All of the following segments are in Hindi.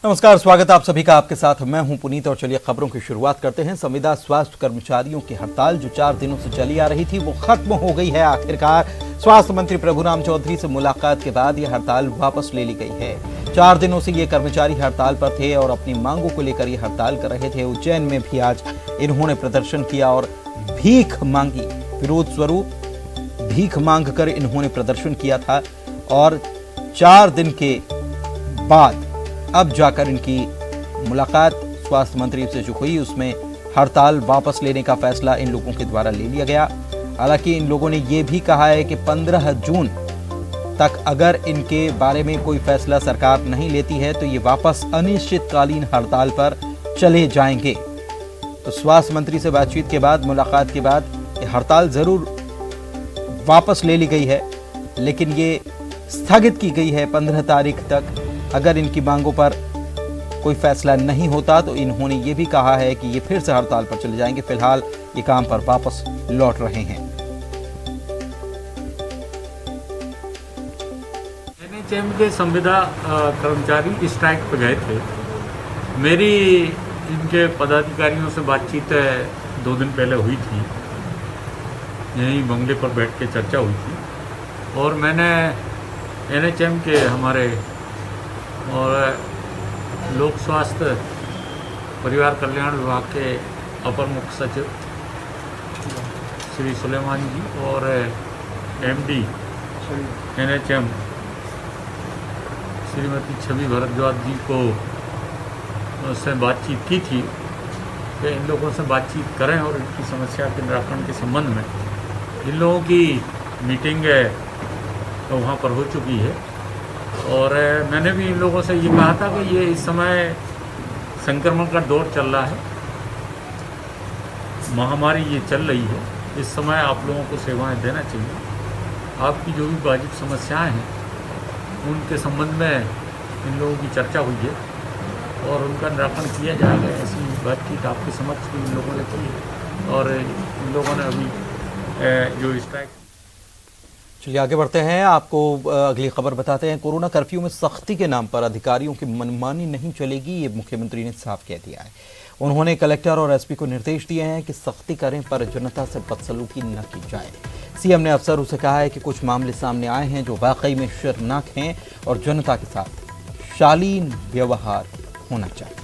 नमस्कार, स्वागत आप सभी का। आपके साथ मैं हूं पुनीत और चलिए खबरों की शुरुआत करते हैं। संविदा स्वास्थ्य कर्मचारियों की हड़ताल जो 4 दिनों से चली आ रही थी वो खत्म हो गई है आखिरकार। स्वास्थ्य मंत्री प्रभुराम चौधरी से मुलाकात के बाद यह हड़ताल वापस ले ली गई है। 4 दिनों से ये कर्मचारी हड़ताल पर थे और अपनी मांगों को लेकर ये हड़ताल कर रहे थे। उज्जैन में भी आज इन्होंने प्रदर्शन किया और भीख मांगी। विरोध स्वरूप भीख मांग कर इन्होंने प्रदर्शन किया था और 4 दिन के बाद अब जाकर इनकी मुलाकात स्वास्थ्य मंत्री से जो हुई उसमें हड़ताल वापस लेने का फैसला इन लोगों के द्वारा ले लिया गया। हालांकि इन लोगों ने यह भी कहा है कि 15 जून तक अगर इनके बारे में कोई फैसला सरकार नहीं लेती है तो ये वापस अनिश्चितकालीन हड़ताल पर चले जाएंगे। तो स्वास्थ्य मंत्री से बातचीत के बाद, मुलाकात के बाद ये हड़ताल जरूर वापस ले ली गई है, लेकिन ये स्थगित की गई है 15 तारीख तक। अगर इनकी मांगों पर कोई फैसला नहीं होता तो इन्होंने ये भी कहा है कि ये फिर से हड़ताल पर चले जाएंगे। फिलहाल ये काम पर वापस लौट रहे हैं। एनएचएम के संविदा कर्मचारी स्ट्राइक पर गए थे। मेरी इनके पदाधिकारियों से बातचीत 2 दिन पहले हुई थी, यहीं बंगले पर बैठ के चर्चा हुई थी और मैंने एनएचएम के हमारे और लोक स्वास्थ्य परिवार कल्याण विभाग के अपर मुख्य सचिव श्री सुलेमान जी और एमडी एनएचएम श्रीमती छवि भारद्वाज जी को से बातचीत की थी कि इन लोगों से बातचीत करें और इनकी समस्या के निराकरण के संबंध में। इन लोगों की मीटिंग तो वहाँ पर हो चुकी है और मैंने भी इन लोगों से ये कहा था कि ये इस समय संक्रमण का दौर चल रहा है, महामारी ये चल रही है, इस समय आप लोगों को सेवाएं देना चाहिए। आपकी जो भी वाजिब समस्याएं हैं उनके संबंध में इन लोगों की चर्चा हुई है और उनका निराकरण किया जाएगा। ऐसी बातचीत आपके समक्ष इन लोगों ने की है और इन लोगों ने अभी जो स्ट्राइक। चलिए आगे बढ़ते हैं, आपको अगली खबर बताते हैं। कोरोना कर्फ्यू में सख्ती के नाम पर अधिकारियों की मनमानी नहीं चलेगी, ये मुख्यमंत्री ने साफ कह दिया है। उन्होंने कलेक्टर और एसपी को निर्देश दिए हैं कि सख्ती करें पर जनता से बदसलूकी न की जाए। सीएम ने अफसरों से कहा है कि कुछ मामले सामने आए हैं जो वाकई में शर्मनाक हैं और जनता के साथ शालीन व्यवहार होना चाहिए।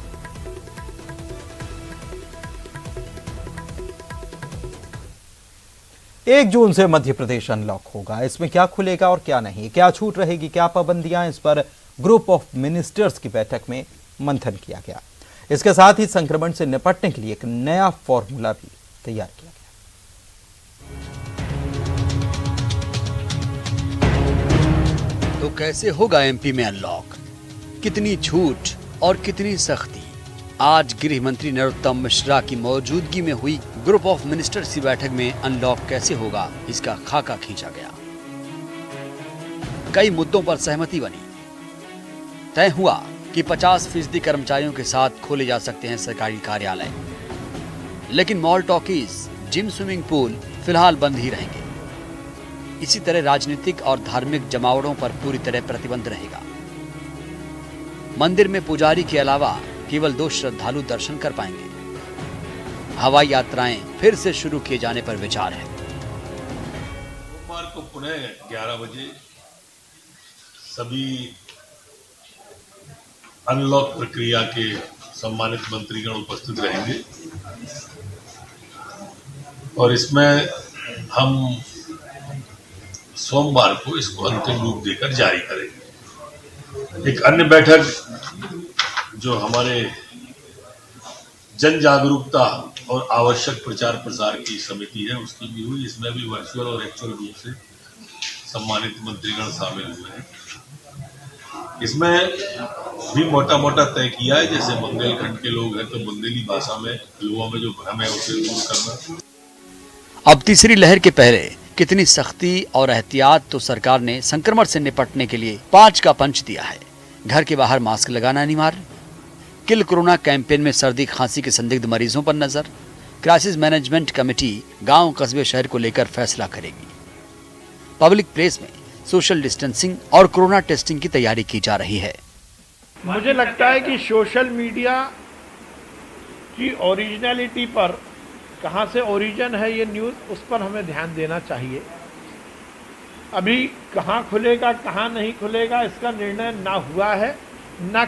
1 जून से मध्य प्रदेश अनलॉक होगा। इसमें क्या खुलेगा और क्या नहीं, क्या छूट रहेगी, क्या पाबंदियां, इस पर ग्रुप ऑफ मिनिस्टर्स की बैठक में मंथन किया गया। इसके साथ ही संक्रमण से निपटने के लिए एक नया फॉर्मूला भी तैयार किया गया। तो कैसे होगा एमपी में अनलॉक, कितनी छूट और कितनी सख्ती? आज गृह मंत्री नरोत्तम मिश्रा की मौजूदगी में हुई ग्रुप ऑफ मिनिस्टर्स की बैठक में अनलॉक कैसे होगा, इसका खाका खींचा गया। कई मुद्दों पर सहमति बनी। तय हुआ कि 50% कर्मचारियों के साथ खोले जा सकते हैं सरकारी कार्यालय, लेकिन mall, talkies, gym, swimming pool फिलहाल बंद ही रहेंगे। इसी तरह राजनीतिक और धार्मिक जमावड़ों पर पूरी तरह प्रतिबंध रहेगा। मंदिर में पुजारी के अलावा केवल 2 श्रद्धालु दर्शन कर पाएंगे। हवाई यात्राएं फिर से शुरू किए जाने पर विचार है। सोमवार को पुनः 11 बजे सभी अनलॉक प्रक्रिया के सम्मानित मंत्रीगण उपस्थित रहेंगे और इसमें हम सोमवार को इसको अंतिम रूप देकर जारी करेंगे। एक अन्य बैठक जो हमारे जन जागरूकता और आवश्यक प्रचार प्रसार की समिति है उसकी भी हुई। इसमें भी वर्चुअल और एक्चुअल रूप से सम्मानित मंत्रीगण शामिल हुए हैं। इसमें भी मोटा मोटा तय किया है, जैसे बुंदेलखंड के लोग हैं तो बुंदेली भाषा में लोगों में जो भ्रम है उसे दूर करना। अब तीसरी लहर के पहले कितनी सख्ती और एहतियात तो सरकार ने संक्रमण से निपटने के लिए 5 का पंच दिया है। घर के बाहर मास्क लगाना अनिवार्य, किल कोरोना कैंपेन में सर्दी खांसी के संदिग्ध मरीजों पर नजर, क्राइसिस मैनेजमेंट कमेटी गांव कस्बे शहर को लेकर फैसला करेगी। पब्लिक प्लेस में सोशल डिस्टेंसिंग और कोरोना टेस्टिंग की तैयारी की जा रही है। मुझे लगता है कि सोशल मीडिया की ओरिजिनलिटी पर, कहाँ से ओरिजिन है ये न्यूज़, उस पर हमें ध्यान देना चाहिए। अभी कहाँ खुलेगा कहाँ नहीं खुलेगा इसका निर्णय ना हुआ है, ना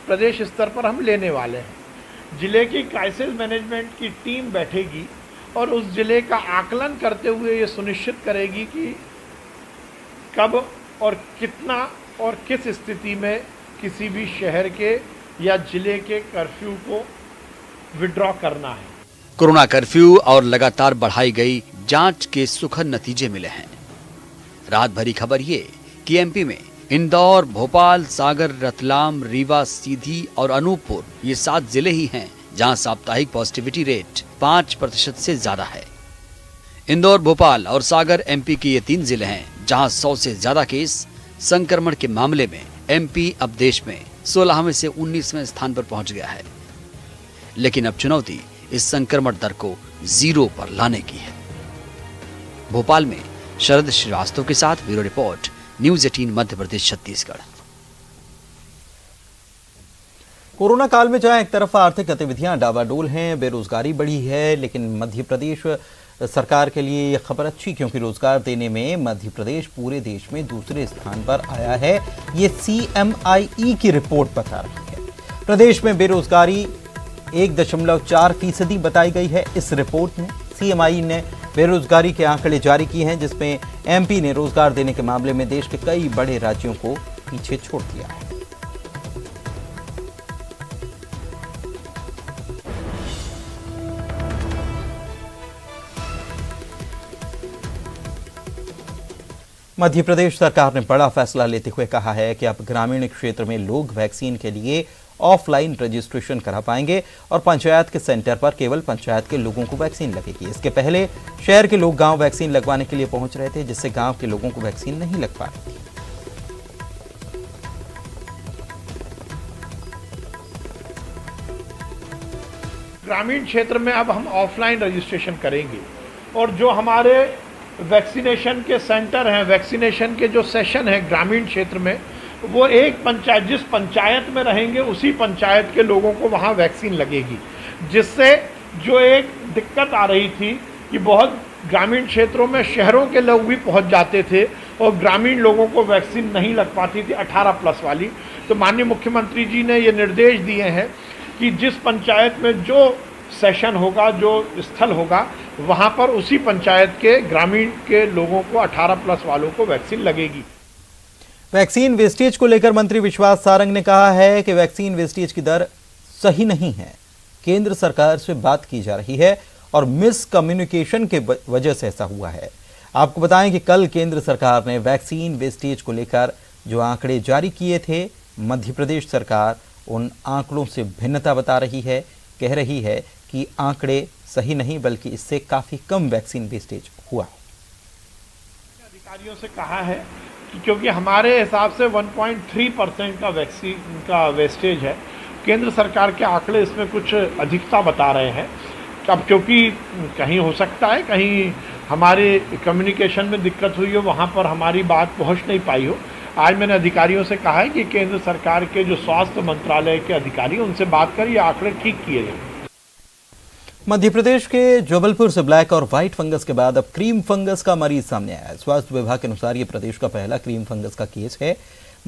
प्रदेश स्तर पर हम लेने वाले हैं। जिले की क्राइसिस मैनेजमेंट की टीम बैठेगी और उस जिले का आकलन करते हुए ये सुनिश्चित करेगी कि कब और कितना और किस स्थिति में किसी भी शहर के या जिले के कर्फ्यू को विड्रॉ करना है। कोरोना कर्फ्यू और लगातार बढ़ाई गई जांच के सुखद नतीजे मिले हैं। रात भरी खबर ये कि एमपी में इंदौर, भोपाल, सागर, रतलाम, रीवा, सीधी और अनूपपुर ये 7 जिले ही हैं जहां साप्ताहिक पॉजिटिविटी रेट 5% से ज्यादा है। इंदौर, भोपाल और सागर एमपी के ये 3 जिले हैं जहां 100 से ज्यादा केस। संक्रमण के मामले में एमपी अब देश में 16वें से 19वें स्थान पर पहुंच गया है। लेकिन अब चुनौती इस संक्रमण दर को 0 पर लाने की है। भोपाल में शरद श्रीवास्तव के साथ bureau report, news 18 Madhya Pradesh Chhattisgarh. Corona काल में जहां एक तरफ आर्थिक गतिविधियां डावाडोल हैं, बेरोजगारी बढ़ी है, लेकिन मध्य प्रदेश सरकार के लिए यह खबर अच्छी, क्योंकि रोजगार देने में मध्य प्रदेश पूरे देश में दूसरे स्थान पर आया है। ये CMIE की रिपोर्ट बता रही है। प्रदेश में बेरोजगारी 1.4% बताई गई है। इस रिपोर्ट में CMIE ने बेरोजगारी के आंकड़े जारी किए हैं, जिसमें MP ने रोजगार देने के मामले में देश के कई बड़े राज्यों को पीछे छोड़ दिया है। मध्य प्रदेश सरकार ने बड़ा फैसला लेते हुए कहा है कि अब ग्रामीण क्षेत्र में लोग वैक्सीन के लिए ऑफलाइन रजिस्ट्रेशन करा पाएंगे और पंचायत के सेंटर पर केवल पंचायत के लोगों को वैक्सीन लगेगी। इसके पहले शहर के लोग गांव वैक्सीन लगवाने के लिए पहुंच रहे थे, जिससे गांव के लोगों को वैक्सीन नहीं लग पा रही थी। ग्रामीण क्षेत्र में अब हम ऑफलाइन रजिस्ट्रेशन करेंगे और जो हमारे वैक्सीनेशन के सेंटर हैं, वैक्सीनेशन के जो सेशन हैं ग्रामीण क्षेत्र में, वो एक पंचायत, जिस पंचायत में रहेंगे उसी पंचायत के लोगों को वहाँ वैक्सीन लगेगी। जिससे जो एक दिक्कत आ रही थी कि बहुत ग्रामीण क्षेत्रों में शहरों के लोग भी पहुँच जाते थे और ग्रामीण लोगों को वैक्सीन नहीं लग पाती थी 18+ वाली, तो माननीय मुख्यमंत्री जी ने ये निर्देश दिए हैं कि जिस पंचायत में जो सेशन होगा, जो स्थल होगा, वहाँ पर उसी पंचायत के ग्रामीण के लोगों को 18+ वालों को वैक्सीन लगेगी। वैक्सीन वेस्टेज को लेकर मंत्री विश्वास सारंग ने कहा है कि वैक्सीन वेस्टेज की दर सही नहीं है। केंद्र सरकार से बात की जा रही है और मिस कम्युनिकेशन के वजह से ऐसा हुआ है। आपको बताएं कि कल केंद्र सरकार ने वैक्सीन वेस्टेज को लेकर जो आंकड़े जारी किए थे, मध्य प्रदेश सरकार उन आंकड़ों से भिन्नता बता रही है। कह रही है कि आंकड़े सही नहीं, बल्कि इससे काफी कम वैक्सीन वेस्टेज हुआ। अधिकारियों से कहा है कि क्योंकि हमारे हिसाब से 1.3% का वैक्सीन का वेस्टेज है, केंद्र सरकार के आंकड़े इसमें कुछ अधिकता बता रहे हैं। अब क्योंकि कहीं हो सकता है कहीं हमारे कम्युनिकेशन में दिक्कत हुई हो, वहाँ पर हमारी बात पहुँच नहीं पाई हो। आज मैंने अधिकारियों से कहा है कि केंद्र सरकार के जो स्वास्थ्य मंत्रालय के अधिकारी, उनसे बात कर ये आंकड़े ठीक किए जाए। मध्य प्रदेश के जबलपुर से ब्लैक और व्हाइट फंगस के बाद अब क्रीम फंगस का मरीज सामने आया है। स्वास्थ्य विभाग के अनुसार ये प्रदेश का पहला क्रीम फंगस का केस है।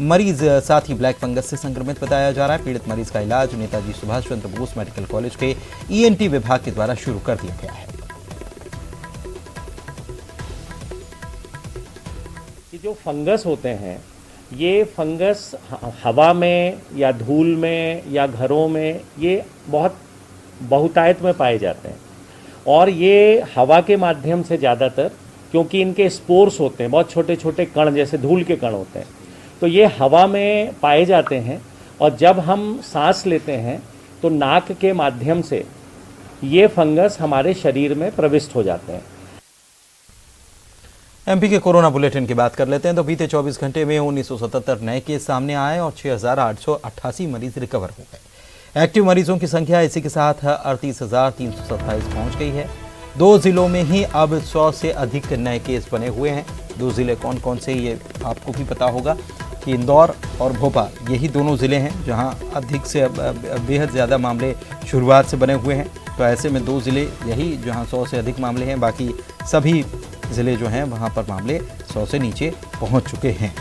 मरीज साथ ही ब्लैक फंगस से संक्रमित बताया जा रहा है। पीड़ित मरीज का इलाज नेताजी सुभाष चंद्र बोस मेडिकल कॉलेज के ENT विभाग के द्वारा शुरू कर दिया गया है। जो फंगस होते हैं, ये फंगस हवा में या धूल में या घरों में ये बहुत बहुतायत में पाए जाते हैं और ये हवा के माध्यम से ज़्यादातर, क्योंकि इनके स्पोर्स होते हैं, बहुत छोटे छोटे कण जैसे धूल के कण होते हैं, तो ये हवा में पाए जाते हैं और जब हम सांस लेते हैं तो नाक के माध्यम से ये फंगस हमारे शरीर में प्रविष्ट हो जाते हैं। MP के कोरोना बुलेटिन की बात कर लेते हैं तो बीते 24 घंटे में 1977 नए केस सामने आए और 6,888 मरीज रिकवर हो गए। एक्टिव मरीजों की संख्या इसी के साथ 38,327 पहुंच गई है। 2 जिलों में ही अब 100 से अधिक नए केस बने हुए हैं। 2 जिले कौन कौन से, ये आपको भी पता होगा। कि इंदौर और भोपाल यही दोनों ज़िले हैं जहां अधिक से बेहद ज़्यादा मामले शुरुआत से बने हुए हैं। तो ऐसे में 2 ज़िले यही जहां 100 से अधिक मामले हैं, बाकी सभी ज़िले जो हैं वहां पर मामले 100 से नीचे पहुंच चुके हैं।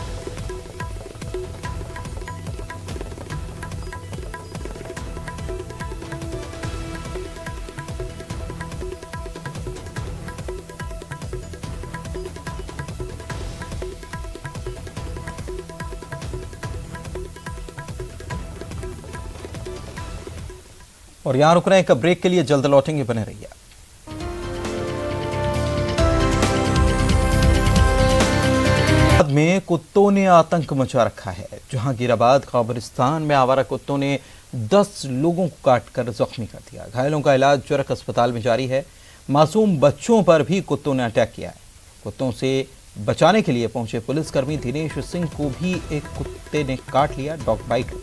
और यहां रुक रहे हैं एक ब्रेक के लिए, जल्द लौटेंगे, बने रहिए। में कुत्तों ने आतंक मचा रखा है। जहां गिराबाद कब्रिस्तान में आवारा कुत्तों ने 10 लोगों को काटकर जख्मी कर दिया। घायलों का इलाज चरक अस्पताल में जारी है। मासूम बच्चों पर भी कुत्तों ने अटैक किया है। कुत्तों से बचाने के लिए पहुंचे पुलिसकर्मी दिनेश सिंह को भी एक कुत्ते ने काट लिया, डॉग बाइट।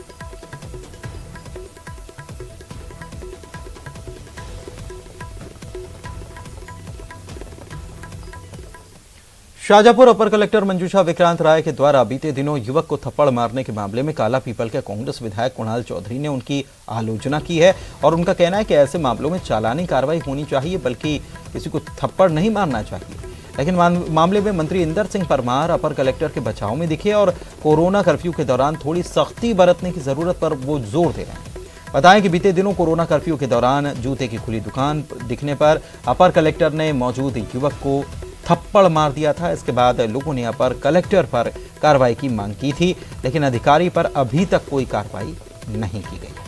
शाजापुर अपर कलेक्टर मंजूषा विक्रांत राय के द्वारा बीते दिनों युवक को थप्पड़ मारने के मामले में काला पीपल के कांग्रेस विधायक कुणाल चौधरी ने उनकी आलोचना की है और उनका कहना है कि ऐसे मामलों में चालानी कार्रवाई होनी चाहिए, बल्कि किसी को थप्पड़ नहीं मारना चाहिए। लेकिन मामले में मंत्री इंदर सिंह परमार अपर कलेक्टर के बचाव में दिखे और कोरोना कर्फ्यू के दौरान थोड़ी सख्ती बरतने की जरूरत पर वो जोर दे रहे हैं। बताएं कि बीते दिनों कोरोना कर्फ्यू के दौरान जूते की खुली दुकान दिखने पर अपर कलेक्टर ने मौजूद युवक को थप्पड़ मार दिया था। इसके बाद लोगों ने अपर कलेक्टर पर कार्रवाई की मांग की थी, लेकिन अधिकारी पर अभी तक कोई कार्रवाई नहीं की गई।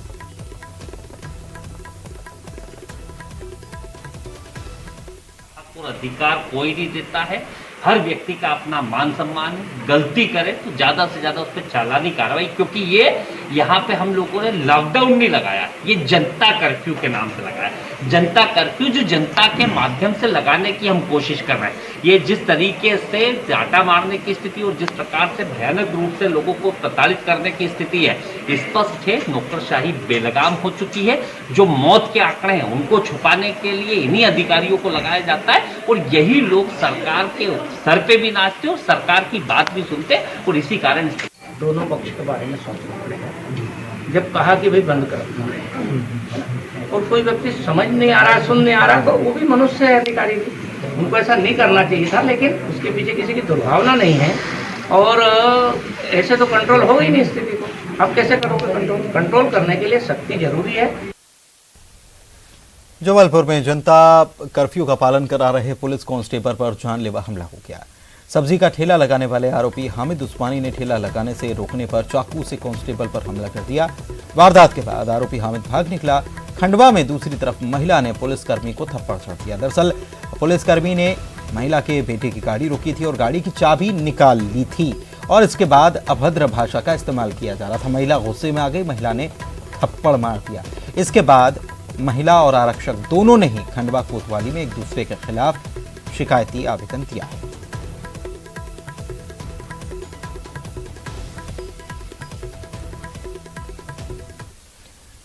अधिकार कोई नहीं देता है, हर व्यक्ति का अपना मान सम्मान है। गलती करे तो ज्यादा से ज्यादा उस पर चालानी कार्रवाई, क्योंकि ये यहाँ पे हम लोगों ने लॉकडाउन नहीं लगाया, ये जनता कर्फ्यू के नाम से लगाया। जनता कर्फ्यू जो जनता के माध्यम से लगाने की हम कोशिश कर रहे हैं। ये जिस तरीके से चाटा मारने की स्थिति और जिस प्रकार से भयानक रूप से लोगों को प्रताड़ित करने की स्थिति है, स्पष्ट है नौकरशाही बेलगाम हो चुकी है। जो मौत के आंकड़े हैं उनको छुपाने के लिए इन्हीं अधिकारियों को लगाया जाता है और यही लोग सरकार के सर पे भी नाचते और सरकार की बात भी सुनते और इसी कारण दोनों पक्ष के बारे में सोचना पड़ेगा। जब कहा कि भाई बंद कर और कोई व्यक्ति समझ नहीं आ रहा, सुन नहीं आ रहा, तो वो भी मनुष्य है, अधिकारी भी, उनको ऐसा नहीं करना चाहिए था। लेकिन उसके पीछे किसी की दुर्भावना नहीं है और ऐसे तो कंट्रोल हो ही नहीं स्थिति को। अब कैसे करोगे कंट्रोल? कंट्रोल करने के लिए शक्ति जरूरी है। जबलपुर में जनता कर्फ्यू का पालन करा रहे पुलिस कांस्टेबल पर जानलेवा हमला हो गया। सब्जी का ठेला लगाने वाले आरोपी हामिद उस्मानी ने ठेला लगाने से रोकने पर चाकू से कांस्टेबल पर हमला कर दिया। वारदात के बाद आरोपी हामिद भाग निकला। खंडवा में दूसरी तरफ महिला ने पुलिसकर्मी को थप्पड़ जड़ दिया। दरअसल पुलिसकर्मी ने महिला के बेटे की गाड़ी रोकी थी और गाड़ी की चाबी निकाल ली थी और इसके बाद अभद्र भाषा का इस्तेमाल किया जा रहा था। महिला गुस्से में आ गई, महिला ने थप्पड़ मार दिया। इसके बाद महिला और आरक्षक दोनों ने ही खंडवा कोतवाली में एक दूसरे के खिलाफ शिकायती आवेदन दिया है।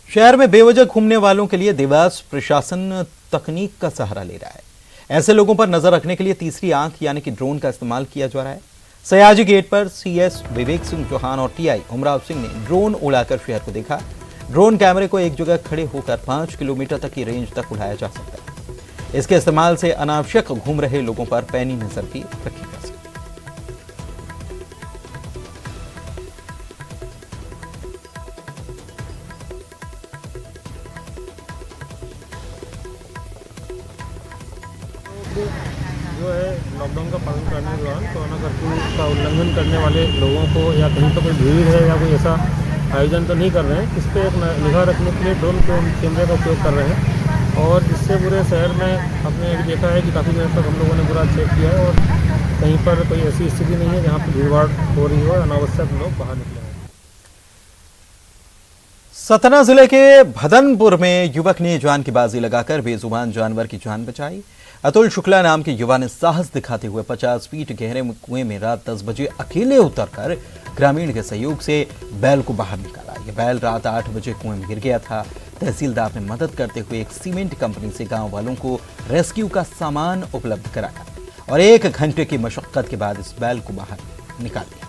शहर में बेवजह घूमने वालों के लिए देवास प्रशासन तकनीक का सहारा ले रहा है। ऐसे लोगों पर नजर रखने के लिए तीसरी आंख यानी कि ड्रोन का इस्तेमाल किया जा रहा है। सयाजी गेट पर सीएस विवेक सिंह चौहान और टीआई उमराव सिंह ने ड्रोन उड़ाकर शहर को देखा। ड्रोन कैमरे को एक जगह खड़े होकर 5 किलोमीटर तक की रेंज तक उड़ाया जा सकता है। इसके इस्तेमाल से अनावश्यक घूम रहे लोगों पर पैनी नजर भी रखी जा सकती है। जो है लॉकडाउन का पालन करने के दौरान कोरोना कर्फ्यू का उल्लंघन करने वाले लोगों को या कहीं पर कोई भीड़ है या कोई ऐसा आयोजन तो नहीं कर रहे हैं, इस पर एक निगाह रखने के लिए ड्रोन कैमरे का उपयोग कर रहे हैं। और इससे पूरे शहर में हमने भी देखा है कि काफ़ी देर तक हम लोगों ने पूरा चेक किया है और कहीं पर कोई ऐसी स्थिति नहीं है जहाँ पर भीड़भाड़ हो रही हो, अनावश्यक लोग बाहर निकले हैं। सतना जिले के भदनपुर में युवक ने जान की बाजी लगाकर बेजुबान जानवर की जान बचाई। अतुल शुक्ला नाम के युवा ने साहस दिखाते हुए 50 फीट गहरे कुएं में रात 10 बजे अकेले उतरकर ग्रामीण के सहयोग से बैल को बाहर निकाला। यह बैल रात 8 बजे कुएं में गिर गया था। तहसीलदार ने मदद करते हुए एक सीमेंट कंपनी से गांव वालों को रेस्क्यू का सामान उपलब्ध कराया और 1 घंटे की मशक्कत के बाद इस बैल को बाहर निकाल दिया।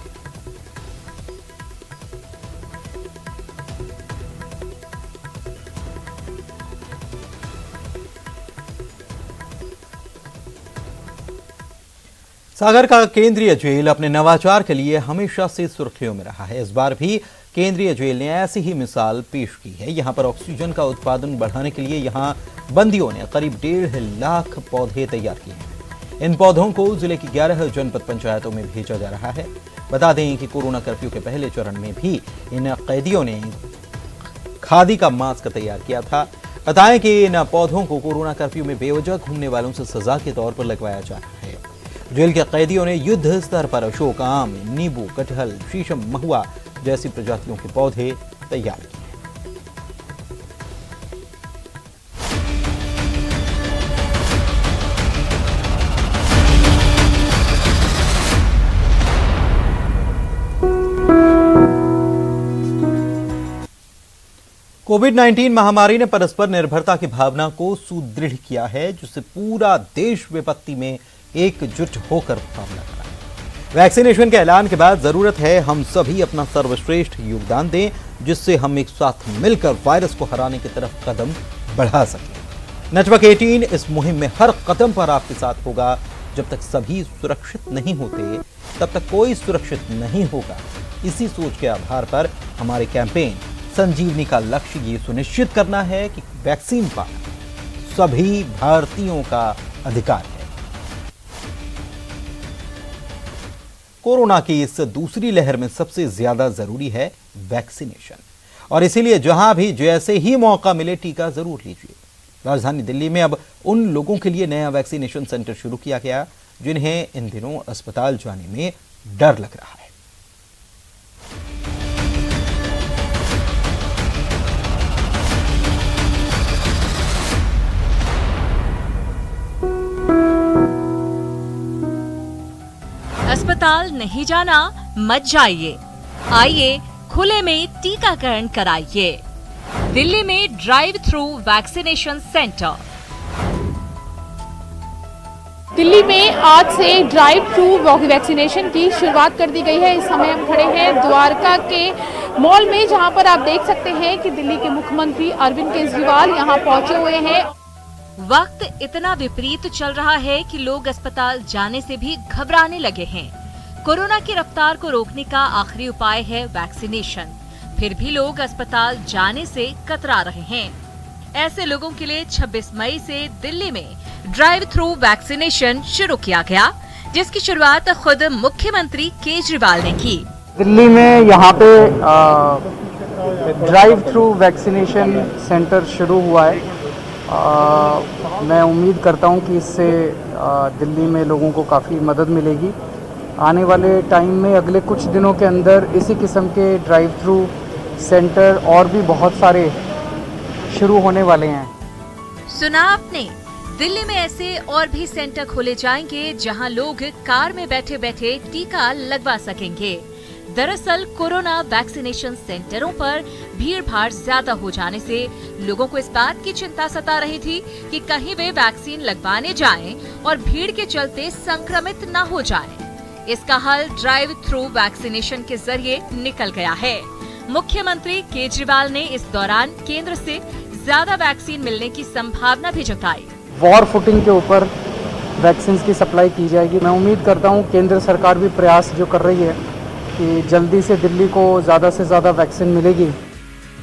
सागर का केंद्रीय जेल अपने नवाचार के लिए हमेशा से सुर्खियों में रहा है। इस बार भी केंद्रीय जेल ने ऐसी ही मिसाल पेश की है। यहां पर ऑक्सीजन का उत्पादन बढ़ाने के लिए यहां बंदियों ने करीब 1.5 लाख पौधे तैयार किए हैं। इन पौधों को जिले की 11 जनपद पंचायतों में भेजा जा रहा है। बता दें कि कोरोना कर्फ्यू के पहले चरण में भी इन कैदियों ने खादी का मास्क तैयार किया था। बताएं कि इन पौधों को कोरोना कर्फ्यू में बेवजह घूमने वालों से सजा के तौर पर लगवाया जा रहा है। जेल के कैदियों ने युद्ध स्तर पर अशोक, आम, नींबू, कटहल, शीशम, महुआ जैसी प्रजातियों के पौधे तैयार किए। कोविड-19 महामारी ने परस्पर निर्भरता की भावना को सुदृढ़ किया है, जिससे पूरा देश विपत्ति में एकजुट होकर मुकाबला कर रहा है। वैक्सीनेशन के ऐलान के बाद जरूरत है हम सभी अपना सर्वश्रेष्ठ योगदान दें, जिससे हम एक साथ मिलकर वायरस को हराने की तरफ कदम बढ़ा सकें। नेटवर्क 18 इस मुहिम में हर कदम पर आपके साथ होगा। जब तक सभी सुरक्षित नहीं होते, तब तक कोई सुरक्षित नहीं होगा। इसी सोच के आधार पर हमारे कैंपेन संजीवनी का लक्ष्य ये सुनिश्चित करना है कि वैक्सीन पाना सभी भारतीयों का अधिकार है। कोरोना की इस दूसरी लहर में सबसे ज्यादा जरूरी है वैक्सीनेशन, और इसीलिए जहां भी जैसे ही मौका मिले टीका जरूर लीजिए। राजधानी दिल्ली में अब उन लोगों के लिए नया वैक्सीनेशन सेंटर शुरू किया गया जिन्हें इन दिनों अस्पताल जाने में डर लग रहा है। अस्पताल नहीं जाना, मत जाइए। आइए खुले में टीकाकरण कराइए। दिल्ली में drive through vaccination centre. Delhi में आज से ड्राइव थ्रू वैक्सीनेशन की शुरुआत कर दी गई है। इस समय हम खड़े हैं द्वारका के मॉल में, जहां पर आप देख सकते हैं कि दिल्ली के मुख्यमंत्री अरविंद केजरीवाल यहां पहुंचे हुए हैं। वक्त इतना विपरीत चल रहा है कि लोग अस्पताल जाने से भी घबराने लगे हैं। कोरोना की रफ्तार को रोकने का आखिरी उपाय है वैक्सीनेशन, फिर भी लोग अस्पताल जाने से कतरा रहे हैं। ऐसे लोगों के लिए 26 मई से दिल्ली में ड्राइव थ्रू वैक्सीनेशन शुरू किया गया, जिसकी शुरुआत खुद मुख्यमंत्री केजरीवाल ने की। दिल्ली में यहाँ पे ड्राइव थ्रू वैक्सीनेशन सेंटर शुरू हुआ है। मैं उम्मीद करता हूं कि इससे दिल्ली में लोगों को काफ़ी मदद मिलेगी। आने वाले टाइम में अगले कुछ दिनों के अंदर इसी किस्म के ड्राइव थ्रू सेंटर और भी बहुत सारे शुरू होने वाले हैं। सुना आपने, दिल्ली में ऐसे और भी सेंटर खोले जाएंगे जहां लोग कार में बैठे बैठे टीका लगवा सकेंगे। दरअसल कोरोना वैक्सीनेशन सेंटरों पर भीड़ भाड़ ज्यादा हो जाने से लोगों को इस बात की चिंता सता रही थी कि कहीं वे वैक्सीन लगवाने जाएं और भीड़ के चलते संक्रमित न हो जाएं। इसका हल ड्राइव थ्रू वैक्सीनेशन के जरिए निकल गया है। मुख्यमंत्री केजरीवाल ने इस दौरान केंद्र से ज्यादा वैक्सीन मिलने की संभावना भी जताई। वॉर फुटिंग के ऊपर वैक्सीन की सप्लाई की जाएगी। मैं उम्मीद करता हूँ केंद्र सरकार भी प्रयास जो कर रही है कि जल्दी से दिल्ली को ज्यादा से ज्यादा वैक्सीन मिलेगी।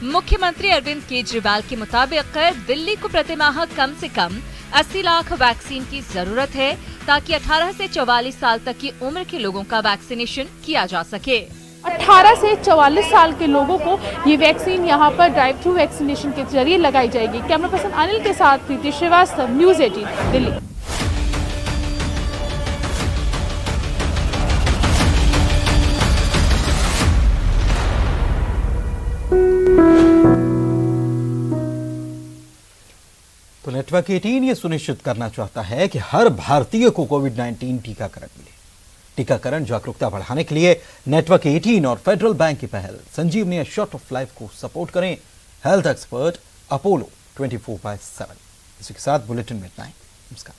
मुख्यमंत्री अरविंद केजरीवाल के मुताबिक दिल्ली को प्रतिमाह कम से कम 80 लाख वैक्सीन की जरूरत है, ताकि 18 से 44 साल तक की उम्र के लोगों का वैक्सीनेशन किया जा सके। 18 से 44 साल के लोगों को ये वैक्सीन यहाँ पर ड्राइव थ्रू वैक्सीनेशन के जरिए लगाई जाएगी। कैमरा पर्सन अनिल के साथ प्रीति श्रीवास्तव, न्यूज़ 18 दिल्ली। तो नेटवर्क 18 ये सुनिश्चित करना चाहता है कि हर भारतीय को कोविड-19 टीकाकरण मिले। टीकाकरण जागरूकता बढ़ाने के लिए नेटवर्क 18 और फेडरल बैंक की पहल संजीवनी शॉर्ट ऑफ लाइफ को सपोर्ट करें। Health expert Apollo 24/7। इसी के साथ बुलेटिन में इतना ही। नमस्कार।